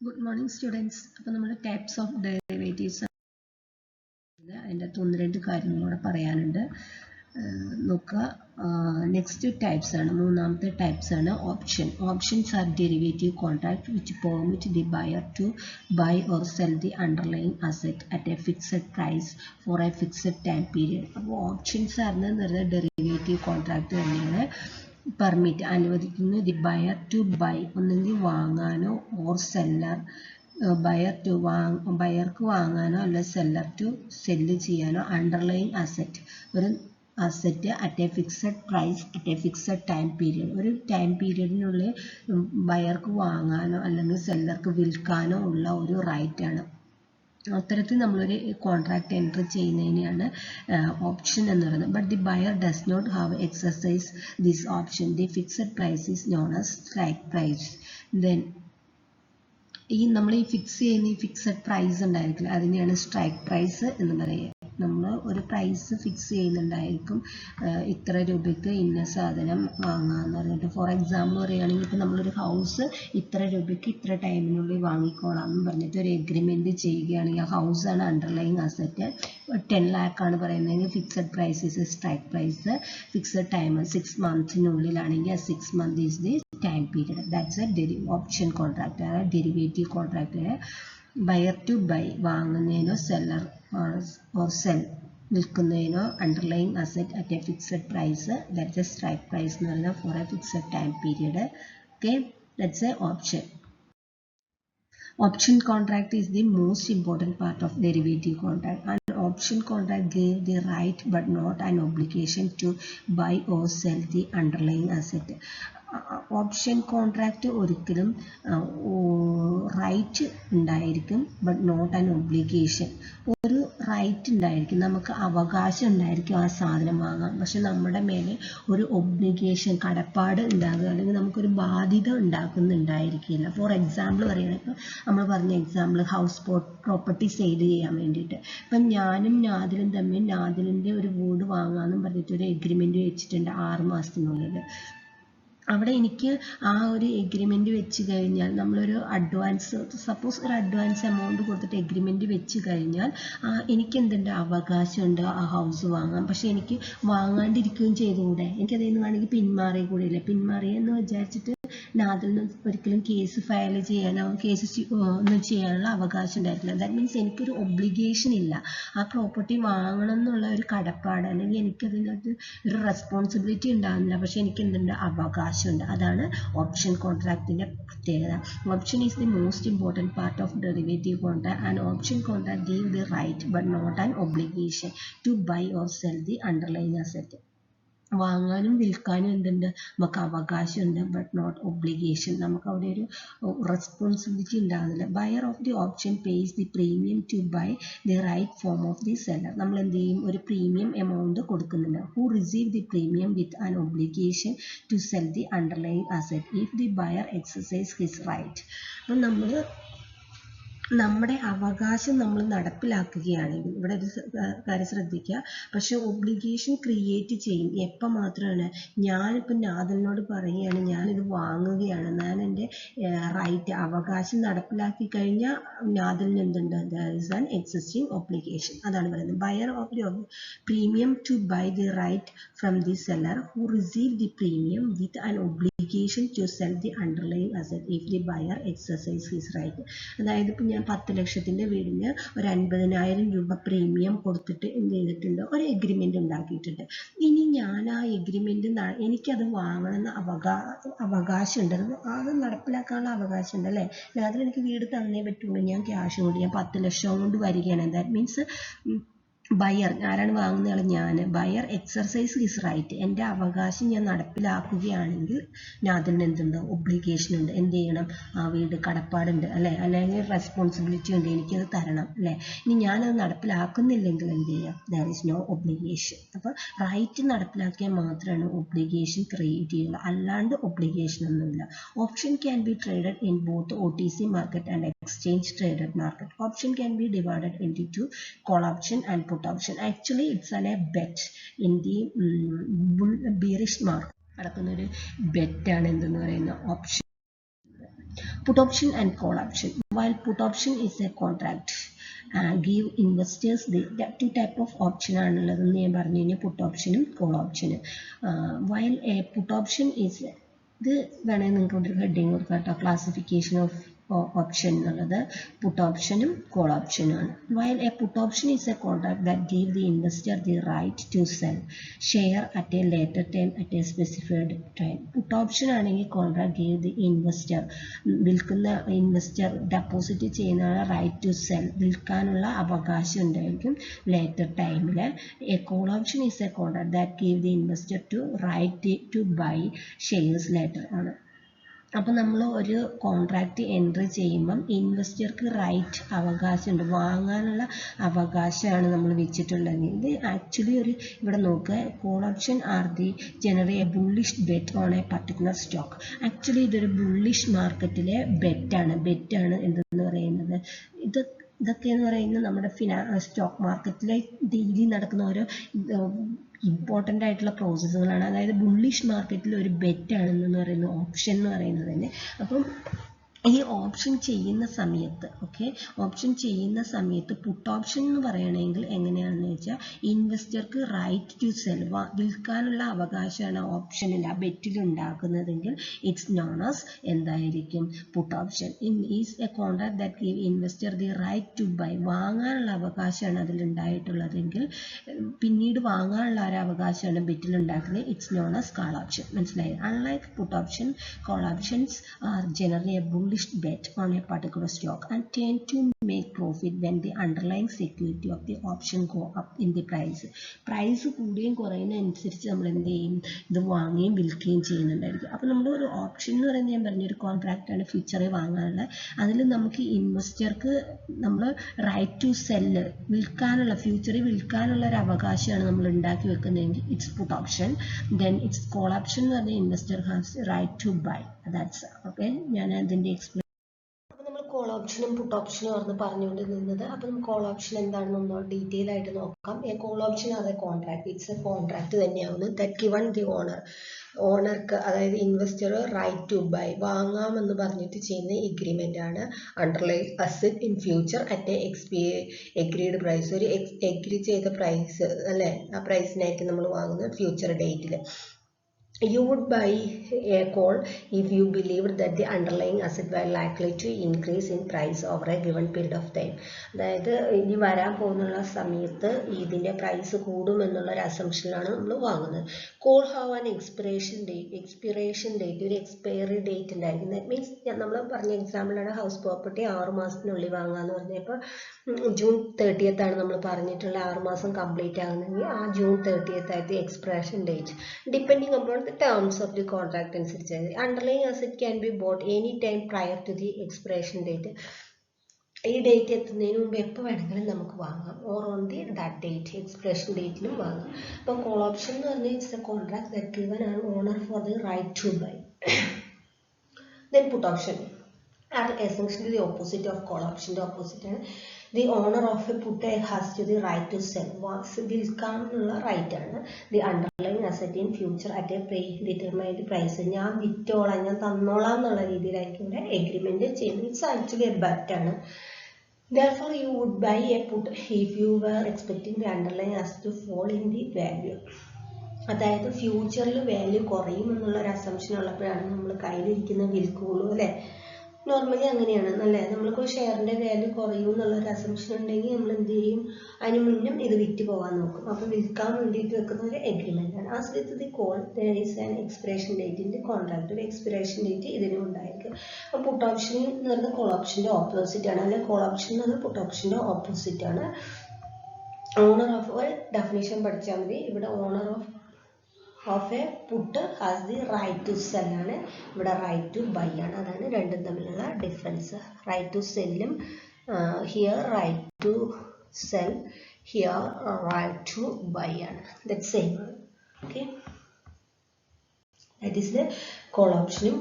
Good morning, students. അപ്പോൾ നമ്മൾ types of derivatives അതിൻ്റെ അകത്ത് ഒന്ന് രണ്ട് കാര്യങ്ങളോടെ പറയാനുണ്ട്. നോക്കുക, നെക്സ്റ്റ് ടൈപ്സ് ആണ്, മൂന്നാമത്തെ ടൈപ്സ് ആണ് option. Options are derivative contract which permit the buyer to buy or sell the underline asset at a fixed price for a fixed time period. അപ്പോൾ ഓപ്ഷൻസ് ആണെന്ന് ഡെറിവേറ്റീവ് കോൺട്രാക്ട് തന്നെയാണ്. Permit അനുവദിക്കുന്നു the buyer to buy, ഒന്നെങ്കിൽ വാങ്ങാനോ, or seller ബയർക്ക് വാങ്ങാനോ അല്ല seller to sell ചെയ്യാനോ അണ്ടർലൈൻ അസെറ്റ്, ഒരു asset at a fixed price at a fixed time period, ഒരു ടൈം പീരിയഡിനുള്ളിൽ ബയർക്ക് വാങ്ങാനോ അല്ലെങ്കിൽ സെല്ലർക്ക് വിൽക്കാനോ ഉള്ള ഒരു റൈറ്റ് ആണ്. അത്തരത്തിൽ നമ്മളൊരു കോൺട്രാക്ട് എൻറ്റർ ചെയ്യുന്നതിനെയാണ് ഓപ്ഷൻ എന്ന് പറയുന്നത്. But the buyer does not have exercise this option. The fixed price is known as strike price. Then നമ്മൾ ഈ ഫിക്സ് ചെയ്യുന്ന ഈ ഫിക്സഡ് പ്രൈസ് ഉണ്ടായിരിക്കില്ല, അതിനെയാണ് സ്ട്രൈക്ക് പ്രൈസ് എന്ന് പറയുക. നമ്മൾ ഒരു പ്രൈസ് ഫിക്സ് ചെയ്യുന്നുണ്ടായിരിക്കും, ഇത്ര രൂപയ്ക്ക് ഇന്ന സാധനം വാങ്ങാമെന്ന് പറഞ്ഞിട്ട്. ഫോർ എക്സാമ്പിൾ പറയുകയാണെങ്കിൽ ഇപ്പോൾ നമ്മളൊരു ഹൗസ് ഇത്ര രൂപയ്ക്ക് ഇത്ര ടൈമിനുള്ളിൽ വാങ്ങിക്കോളാം എന്ന് പറഞ്ഞിട്ട് ഒരു എഗ്രിമെൻറ്റ് ചെയ്യുകയാണെങ്കിൽ ആ ഹൗസാണ് അണ്ടർലൈങ് അസെറ്റ്. 10 lakh ആണ് പറയുന്നതെങ്കിൽ fixed price is strike price. Fixed time 6 months-നുള്ളിലാണെങ്കിൽ 6 months is the time period. That's a option contract, derivative contract. Buyer to buy വാങ്ങുന്നതിനോ, സെല്ലർ ഓർ സെൽ വിൽക്കുന്നതിനോ underline asset at a fixed price, that's a strike price എന്ന് പറയുന്നത് for a fixed time period. Okay, that's a option. Option contract is the most important part of derivative contract. An option contract gives the right but not an obligation to buy or sell the underlying asset. Option contract ഒരിക്കലും right ഉണ്ടായിരിക്കും, but not an obligation. ഒരു right ഉണ്ടായിരിക്കും, നമുക്ക് അവകാശം ഉണ്ടായിരിക്കും ആ സാധനം വാങ്ങാം, പക്ഷെ നമ്മുടെ മേലെ ഒരു ഒബ്ലിഗേഷൻ, കടപ്പാട് ഉണ്ടാകുക അല്ലെങ്കിൽ നമുക്കൊരു ബാധ്യത ഉണ്ടാക്കുന്നുണ്ടായിരിക്കില്ല. ഫോർ എക്സാമ്പിൾ പറയുകയാണെങ്കിൽ ഇപ്പം നമ്മൾ പറഞ്ഞ എക്സാമ്പിൾ ഹൗസ് പ്രോപ്പർട്ടി സെയിൽ ചെയ്യാൻ വേണ്ടിയിട്ട് ഇപ്പം ഞാനും നാദിലും തമ്മിൽ നാദിലിൻ്റെ ഒരു വീട് വാങ്ങാമെന്നും പറഞ്ഞിട്ട് ഒരു എഗ്രിമെൻറ്റ് വെച്ചിട്ടുണ്ട് 6 മാസത്തിനുള്ളിൽ. അവിടെ എനിക്ക് ആ ഒരു എഗ്രിമെൻറ്റ് വെച്ച് കഴിഞ്ഞാൽ നമ്മളൊരു അഡ്വാൻസ്, സപ്പോസ് ഒരു അഡ്വാൻസ് എമൗണ്ട് കൊടുത്തിട്ട് എഗ്രിമെൻറ്റ് വെച്ച് കഴിഞ്ഞാൽ എനിക്ക് എന്തുണ്ട്, അവകാശമുണ്ട് ആ ഹൗസ് വാങ്ങാം. പക്ഷെ എനിക്ക് വാങ്ങാണ്ടിരിക്കുകയും ചെയ്തുകൂടെ, എനിക്കതിൽ നിന്ന് വേണമെങ്കിൽ പിന്മാറിയ കൂടെ ഇല്ല. പിന്മാറിയെന്ന് വിചാരിച്ചിട്ട് നാദിൽ നിന്ന് ഒരിക്കലും കേസ് ഫയൽ ചെയ്യാനോ കേസ് ഒന്നും ചെയ്യാനുള്ള അവകാശം ഉണ്ടായിട്ടില്ല. ദാറ്റ് മീൻസ് എനിക്കൊരു ഒബ്ലിഗേഷൻ ഇല്ല, ആ പ്രോപ്പർട്ടി വാങ്ങണം എന്നുള്ള ഒരു കടപ്പാട് അല്ലെങ്കിൽ എനിക്കതിനകത്ത് ഒരു റെസ്പോൺസിബിലിറ്റി ഉണ്ടാകുന്നില്ല, പക്ഷെ എനിക്ക് എന്തുണ്ട്, അവകാശമുണ്ട്. അതാണ് ഓപ്ഷൻ കോൺട്രാക്റ്റിൻ്റെ പ്രത്യേകത. Option is the most important part of derivative contract. And option contract give the right but not an obligation to buy or sell the underlying asset. വാങ്ങാനും വിൽക്കാനും എന്തുണ്ട്, നമുക്ക് അവകാശമുണ്ട്, ബട്ട് നോട്ട് ഒബ്ലിഗേഷൻ. നമുക്ക് അവിടെ ഒരു റെസ്പോൺസിബിലിറ്റി ഉണ്ടാകുന്നില്ല. Buyer of the option pays the premium to buy the right from of the seller. നമ്മൾ എന്ത് ചെയ്യും, ഒരു പ്രീമിയം എമൗണ്ട് കൊടുക്കുന്നുണ്ട്. Who receive the premium with an obligation to sell the underlying asset if the buyer exercise his right. അപ്പം നമ്മൾ നമ്മുടെ അവകാശം നമ്മൾ നടപ്പിലാക്കുകയാണെങ്കിൽ, ഇവിടെ ഒരു കാര്യം ശ്രദ്ധിക്കുക, പക്ഷെ ഒബ്ലിഗേഷൻ ക്രിയേറ്റ് ചെയ്യും എപ്പം മാത്രമാണ്, ഞാനിപ്പോൾ നാദലിനോട് പറയുകയാണ് ഞാനിത് വാങ്ങുകയാണ്, ഞാൻ എൻ്റെ റൈറ്റ് അവകാശം നടപ്പിലാക്കി കഴിഞ്ഞാൽ നാദലിന് എന്തുണ്ട്, there is an existing obligation. അതാണ് പറയുന്നത്. Buyer of the premium to buy the right from the seller who receive the premium with an obligation to sell the underlying asset if the buyer exercise his right. അതായത് ഇപ്പം ഞാൻ 10 ലക്ഷത്തിൻ്റെ വീടിന് ഒരു 50,000 രൂപ premium കൊടുത്തിട്ട് എന്ത് ചെയ്തിട്ടുണ്ട്, ഒരു എഗ്രിമെൻ്റ് ഉണ്ടാക്കിയിട്ടുണ്ട്. ഇനി ഞാൻ ആ എഗ്രിമെൻ്റ് എനിക്കത് വാങ്ങണമെന്ന് അവകാശമുണ്ട്, അത് നടപ്പിലാക്കാനുള്ള അവകാശമുണ്ട് അല്ലേ. അതിൽ എനിക്ക് വീട് തന്നേ പറ്റുള്ളൂ, ഞാൻ ക്യാഷ് കൊണ്ട്, ഞാൻ 10 ലക്ഷം കൊണ്ട് വരികയാണ്. ദാറ്റ് മീൻസ് ബയർ, ആരാണ് വാങ്ങുന്നയാൾ, ഞാൻ. ബയർ എക്സർസൈസ് ഹിസ് റൈറ്റ്, എൻ്റെ അവകാശം ഞാൻ നടപ്പിലാക്കുകയാണെങ്കിൽ അതിന് എന്തുണ്ട്, ഒബ്ലിഗേഷൻ ഉണ്ട്. എന്ത് ചെയ്യണം, ആ വീട് കടപ്പാടുണ്ട് അല്ലേ, അല്ലെങ്കിൽ റെസ്പോൺസിബിലിറ്റി ഉണ്ട്, എനിക്കത് തരണം അല്ലേ. ഇനി ഞാനത് നടപ്പിലാക്കുന്നില്ലെങ്കിൽ എന്ത് ചെയ്യാം, ദർ ഈസ് നോ ഒബ്ലിഗേഷൻ. അപ്പോൾ റൈറ്റ് നടപ്പിലാക്കിയാൽ മാത്രമാണ് ഒബ്ലിഗേഷൻ ക്രിയേറ്റ് ചെയ്യുക, അല്ലാണ്ട് ഒബ്ലിഗേഷൻ ഒന്നുമില്ല. Option can be traded in both OTC market and exchange traded market. Option can be divided into 2, call option and put option. Actually it's a bet in the bearish market നടക്കുന്ന ഒരു ബെറ്റാണ് എന്തെന്ന് പറയുന്ന option. Put option and call option. While put option is a contract, give investors the two type of option ആണുള്ളതെന്ന് ഞാൻ പറഞ്ഞു കഴിഞ്ഞാൽ put option ഉം call option. While a put option is ഇത് വേണമെങ്കിൽ നിങ്ങൾക്ക് ഒരു ഹെഡിങ് കൊടുക്കാം കേട്ടോ, ക്ലാസിഫിക്കേഷൻ ഓഫ് ഓപ്ഷൻ എന്നുള്ളത് put option ഉം call option ആണ്. While a put option is a contract that give the investor the right to sell share at a later time at a specified time. Put option ആണെങ്കിൽ contract give the investor, വിൽക്കുന്ന investor deposit ചെയ്യുന്ന right to sell, വിൽക്കാനുള്ള അവകാശം ഉണ്ടായിരിക്കും later ടൈമിൽ. A call option is a contract that give the investor to right to buy shares later ആണ്. അപ്പോൾ നമ്മൾ ഒരു കോൺട്രാക്റ്റ് എൻട്രി ചെയ്യുമ്പം ഇൻവെസ്റ്റർക്ക് റൈറ്റ് അവകാശമുണ്ട്, വാങ്ങാനുള്ള അവകാശമാണ് നമ്മൾ വെച്ചിട്ടുള്ളത്. ഇത് ആക്ച്വലി ഒരു ഇവിടെ നോക്കുക, call option are the generally a bullish bet on a particular stock. Actually ഇതൊരു ബുള്ളിഷ് മാർക്കറ്റിലെ ബെറ്റാണ് എന്തെന്ന് പറയുന്നത്. ഇതൊക്കെ എന്ന് പറയുന്നത് നമ്മുടെ സ്റ്റോക്ക് മാർക്കറ്റിലെ ഡെയിലി നടക്കുന്ന ഓരോ ഇമ്പോർട്ടൻ്റ് ആയിട്ടുള്ള പ്രോസസ്സുകളാണ്. അതായത് ബുള്ളിഷ് മാർക്കറ്റിൽ ഒരു ബെറ്റ് ആണെന്ന് പറയുന്നത് ഓപ്ഷൻ എന്ന് പറയുന്നത് തന്നെ. അപ്പം ഈ ഓപ്ഷൻ ചെയ്യുന്ന സമയത്ത് ഓപ്ഷൻ ചെയ്യുന്ന സമയത്ത് പുട്ട് ഓപ്ഷൻ എന്ന് പറയുകയാണെങ്കിൽ എങ്ങനെയാണെന്ന് വെച്ചാൽ ഇൻവെസ്റ്റർക്ക് റൈറ്റ് ടു സെൽ, വിൽക്കാനുള്ള അവകാശമാണ് ഓപ്ഷനിൽ ആ ബെറ്റിൽ ഉണ്ടാക്കുന്നതെങ്കിൽ ഇറ്റ്സ് നോൺ ആസ് എന്തായിരിക്കും put option. Is a contract that give investor the right to buy, വാങ്ങാനുള്ള അവകാശമാണ് അതിലുണ്ടായിട്ടുള്ളതെങ്കിൽ പിന്നീട് വാങ്ങാനുള്ള ഒരു അവകാശമാണ് ബെറ്റിൽ ഉണ്ടാക്കുന്നത്. It's known as call option. മനസ്സിലായി? Unlike put option, call options are generally a bullish bet on a particular stock and tend to make profit when the underlying security of the option go up in the price. Price കൂടുകയും കുറയുന്നതനുസരിച്ച് നമ്മൾ എന്ത് ചെയ്യും, ഇത് വാങ്ങുകയും വിൽക്കുകയും ചെയ്യുന്നുണ്ടായിരിക്കും. അപ്പോൾ നമ്മൾ ഒരു ഓപ്ഷൻ എന്ന് പറയുന്നത് ഞാൻ പറഞ്ഞൊരു കോൺട്രാക്റ്റാണ് ഫ്യൂച്ചറെ വാങ്ങാനുള്ള. അതിൽ നമുക്ക് ഇൻവെസ്റ്റർക്ക് നമ്മൾ റൈറ്റ് ടു സെല്ല്, വിൽക്കാനുള്ള ഫ്യൂച്ചറിൽ വിൽക്കാനുള്ള ഒരു അവകാശമാണ് നമ്മൾ ഉണ്ടാക്കി വെക്കുന്നതെങ്കിൽ it's put option. Then it's call option എന്ന് പറഞ്ഞാൽ investor has right to buy. That's okay. ഞാൻ അതിൻ്റെ എക്സ്പ്ലെയിൻ. അപ്പോൾ നമ്മൾ കോൾ ഓപ്ഷനും പുട്ട് ഓപ്ഷനും പറഞ്ഞുകൊണ്ട് നിന്നത്. അപ്പോൾ നമുക്ക് കോൾ ഓപ്ഷൻ എന്താണെന്നൊന്ന് ഡീറ്റെയിൽ ആയിട്ട് നോക്കാം. A call option are a contract, it's a contract തന്നെയാവുന്നു ദാറ്റ് ഗിവൺ ദി ഓണർക്ക്, അതായത് ഇൻവെസ്റ്റർ റൈറ്റ് ടു ബൈ, വാങ്ങാമെന്ന് പറഞ്ഞിട്ട് ചെയ്യുന്ന എഗ്രിമെൻ്റ് ആണ്. Underline asset in future at agreed price, ഒരു എഗ്രി ചെയ്ത പ്രൈസ് അല്ലേ, ആ പ്രൈസിനായിരിക്കും നമ്മൾ വാങ്ങുന്നത് ഫ്യൂച്ചർ ഡേറ്റിൽ. You would buy a call if you believed that the underlying asset were likely to increase in price over a given period of time. അതായത് ഇനി വരാൻ പോകുന്ന സമയത്ത് ഇതിൻ്റെ പ്രൈസ് കൂടുമെന്നുള്ള ഒരു അസംഷനിലാണ് നമ്മൾ വാങ്ങുന്നത്. Call have an expiration date, ഒരു എക്സ്പയറി ഡേറ്റ് ഉണ്ടായിരിക്കും. ദാറ്റ് മീൻസ് നമ്മൾ പറഞ്ഞ എക്സാമ്പിളാണ് ഹൗസ് പ്രോപ്പർട്ടി 6 മാസത്തിനുള്ളിൽ വാങ്ങാമെന്ന് പറഞ്ഞപ്പോൾ ജൂൺ 30th ആണ് നമ്മൾ പറഞ്ഞിട്ടുള്ള 6 മാസം കംപ്ലീറ്റ് ആകുന്നെങ്കിൽ ആ ജൂൺ 30th ആയിട്ട് expiration date. Depending upon the terms of the contract അനുസരിച്ച് underlying asset can be bought any time prior to the expiration date. ഈ ഡേറ്റ് എത്തുന്നതിന് മുമ്പ് എപ്പോൾ വേണമെങ്കിലും നമുക്ക് വാങ്ങാം. Or on the that date, expiration ഡേറ്റിലും വാങ്ങാം. അപ്പോൾ കോൾ ഓപ്ഷൻ എന്ന് പറഞ്ഞാൽ it's a contract that given an owner for the right to buy. Then put option are essentially the opposite of call ഓപ്ഷൻ്റെ ഓപ്പോസിറ്റ് ആണ്. The owner of a put has to the right to sell, വിൽക്കാനുള്ള right ആണ്. The underlying asset in future at a determined price, ഞാൻ വിറ്റോളാം, ഞാൻ തന്നോളാം എന്നുള്ള രീതിയിലായിരിക്കും ഇവിടെ എഗ്രിമെന്റ് ചെയ്യുന്നത്. ഇറ്റ്സ് ആക്ച്വലി എ ബെറ്റ് ആണ്. Therefore you would buy a put if you were expecting the underlying asset to fall in the value. അതായത് ഫ്യൂച്ചറിൽ വാല്യൂ കുറയും എന്നുള്ള ഒരു അസംഷൻ ഉള്ളപ്പോഴാണ് നമ്മൾ കയ്യിലിരിക്കുന്ന വിൽക്കുള്ളൂ അല്ലേ. നോർമലി അങ്ങനെയാണ് അല്ലേ. നമ്മൾക്ക് ഷെയറിൻ്റെ വാല്യൂ കുറയും എന്നുള്ളൊരു അസംഷൻ ഉണ്ടെങ്കിൽ നമ്മൾ എന്ത് ചെയ്യും, അതിന് മുന്നും ഇത് വിറ്റ് പോകാൻ നോക്കും. അപ്പോൾ വിൽക്കാൻ വേണ്ടിയിട്ട് വെക്കുന്ന ഒരു എഗ്രിമെൻ്റ് ആണ്. As with the call there is an expiration ഡേറ്റിൻ്റെ കോൺട്രാക്ട്, ഒരു എക്സ്പിറേഷൻ ഡേറ്റ് ഇതിനും ഉണ്ടായിരിക്കും. അപ്പോൾ പുട്ട് ഓപ്ഷൻ എന്ന് പറയുന്നത് കോൾ ഓപ്ഷൻ്റെ ഓപ്പോസിറ്റ് ആണ്, അല്ലെങ്കിൽ കോൾ ഓപ്ഷൻ എന്ന് പറയുന്നത് പുട്ട് ഓപ്ഷൻ്റെ ഓപ്പോസിറ്റ് ആണ്. ഓണർ ഓഫ് ഒരു ഡെഫിനേഷൻ പഠിച്ചാൽ മതി. ഇവിടെ owner of a put has the right to sell ആണ്, ഇവിടെ റൈറ്റ് ടു ബൈ ആണ്. അതാണ് രണ്ടും തമ്മിലുള്ള ഡിഫറൻസ്. റൈറ്റ് ടു സെല്ലും here right to sell, here right to buy ആണ്. ദാറ്റ് സെയിം ആണ്. Okay, that is the call ഓപ്ഷനും